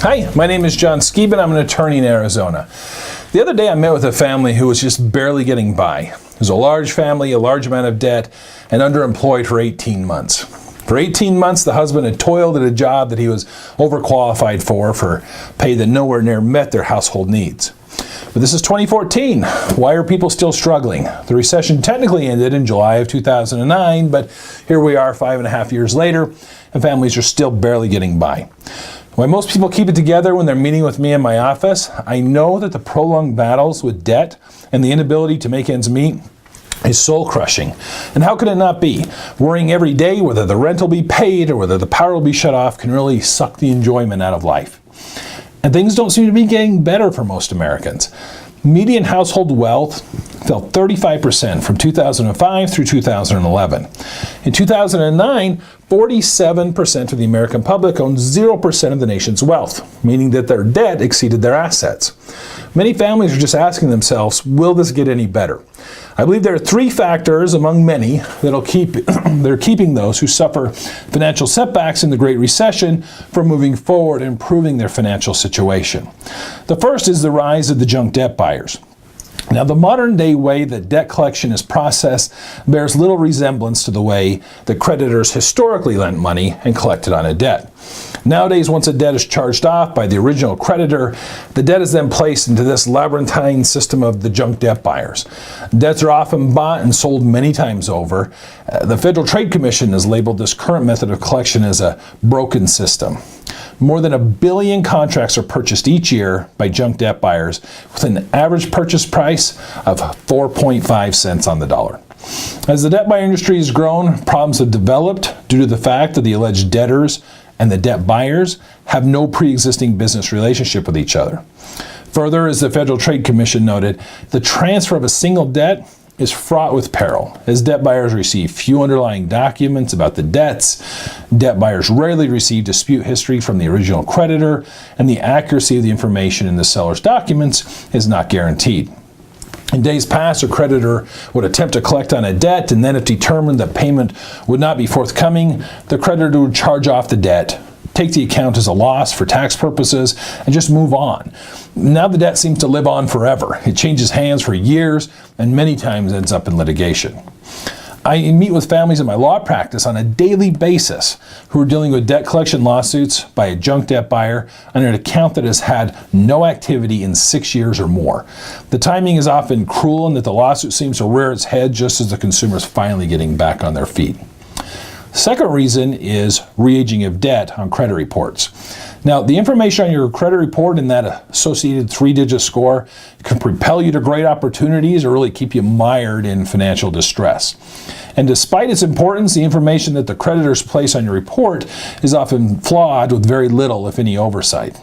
Hi, my name is John Skiba and I'm an attorney in Arizona. The other day I met with a family who was just barely getting by. It was a large family, a large amount of debt, and underemployed for 18 months. For 18 months, the husband had toiled at a job that he was overqualified for pay that nowhere near met their household needs. But this is 2014. Why are people still struggling? The recession technically ended in July of 2009, but here we are 5.5 years later, and families are still barely getting by. Why most people keep it together when they're meeting with me in my office, I know that the prolonged battles with debt and the inability to make ends meet is soul-crushing. And how could it not be? Worrying every day whether the rent will be paid or whether the power will be shut off can really suck the enjoyment out of life. And things don't seem to be getting better for most Americans. Median household wealth fell 35% from 2005 through 2011. In 2009, 47% of the American public owned 0% of the nation's wealth, meaning that their debt exceeded their assets. Many families are just asking themselves, will this get any better? I believe there are three factors among many that'll they're keeping those who suffer financial setbacks in the Great Recession from moving forward and improving their financial situation. The first is the rise of the junk debt buyers. Now, the modern day way that debt collection is processed bears little resemblance to the way that creditors historically lent money and collected on a debt. Nowadays, once a debt is charged off by the original creditor, the debt is then placed into this labyrinthine system of the junk debt buyers. Debts are often bought and sold many times over. The Federal Trade Commission has labeled this current method of collection as a broken system. More than 1 billion contracts are purchased each year by junk debt buyers with an average purchase price of 4.5 cents on the dollar. As the debt buyer industry has grown, problems have developed due to the fact that the alleged debtors and the debt buyers have no pre-existing business relationship with each other. Further, as the Federal Trade Commission noted, the transfer of a single debt is fraught with peril, as debt buyers receive few underlying documents about the debts. Debt buyers rarely receive dispute history from the original creditor, and the accuracy of the information in the seller's documents is not guaranteed. In days past, a creditor would attempt to collect on a debt, and then if determined that payment would not be forthcoming, the creditor would charge off the debt, take the account as a loss for tax purposes, and just move on. Now the debt seems to live on forever. It changes hands for years and many times ends up in litigation. I meet with families in my law practice on a daily basis who are dealing with debt collection lawsuits by a junk debt buyer on an account that has had no activity in 6 years or more. The timing is often cruel in that the lawsuit seems to rear its head just as the consumer is finally getting back on their feet. Second reason is re-aging of debt on credit reports. Now, the information on your credit report and that associated 3-digit score can propel you to great opportunities or really keep you mired in financial distress. And despite its importance, the information that the creditors place on your report is often flawed with very little, if any, oversight.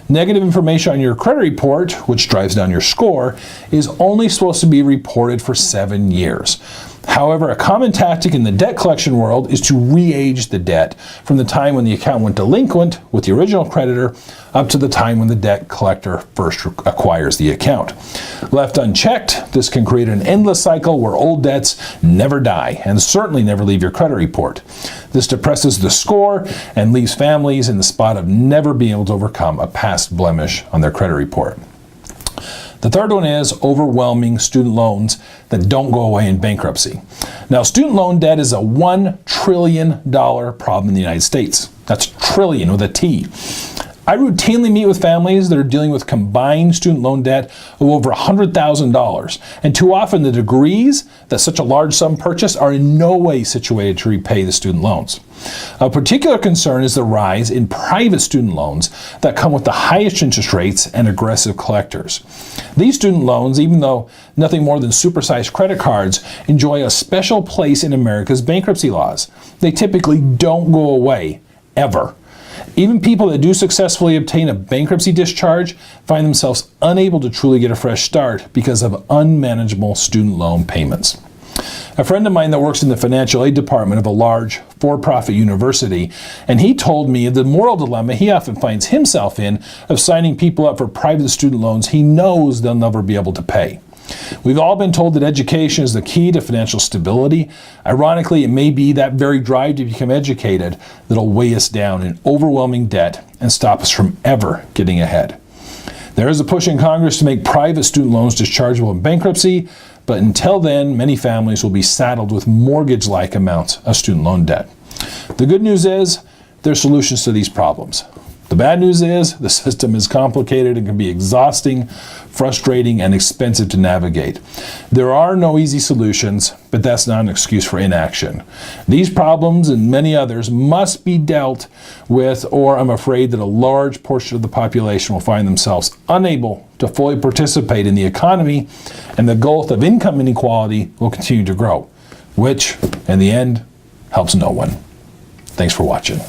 Negative information on your credit report, which drives down your score, is only supposed to be reported for 7 years. However, a common tactic in the debt collection world is to re-age the debt from the time when the account went delinquent with the original creditor up to the time when the debt collector first acquires the account. Left unchecked, this can create an endless cycle where old debts never die and certainly never leave your credit report. This depresses the score and leaves families in the spot of never being able to overcome a past blemish on their credit report. The third one is overwhelming student loans that don't go away in bankruptcy. Now, student loan debt is a $1 trillion problem in the United States. That's trillion with a T. I routinely meet with families that are dealing with combined student loan debt of over $100,000, and too often the degrees that such a large sum purchase are in no way situated to repay the student loans. A particular concern is the rise in private student loans that come with the highest interest rates and aggressive collectors. These student loans, even though nothing more than supersized credit cards, enjoy a special place in America's bankruptcy laws. They typically don't go away, ever. Even people that do successfully obtain a bankruptcy discharge find themselves unable to truly get a fresh start because of unmanageable student loan payments. A friend of mine that works in the financial aid department of a large for-profit university, and he told me the moral dilemma he often finds himself in of signing people up for private student loans he knows they'll never be able to pay. We've all been told that education is the key to financial stability. Ironically, it may be that very drive to become educated that'll weigh us down in overwhelming debt and stop us from ever getting ahead. There is a push in Congress to make private student loans dischargeable in bankruptcy, but until then, many families will be saddled with mortgage-like amounts of student loan debt. The good news is there are solutions to these problems. The bad news is the system is complicated and can be exhausting, frustrating, and expensive to navigate. There are no easy solutions, but that's not an excuse for inaction. These problems and many others must be dealt with, or I'm afraid that a large portion of the population will find themselves unable to fully participate in the economy, and the gulf of income inequality will continue to grow, which, in the end, helps no one. Thanks for watching.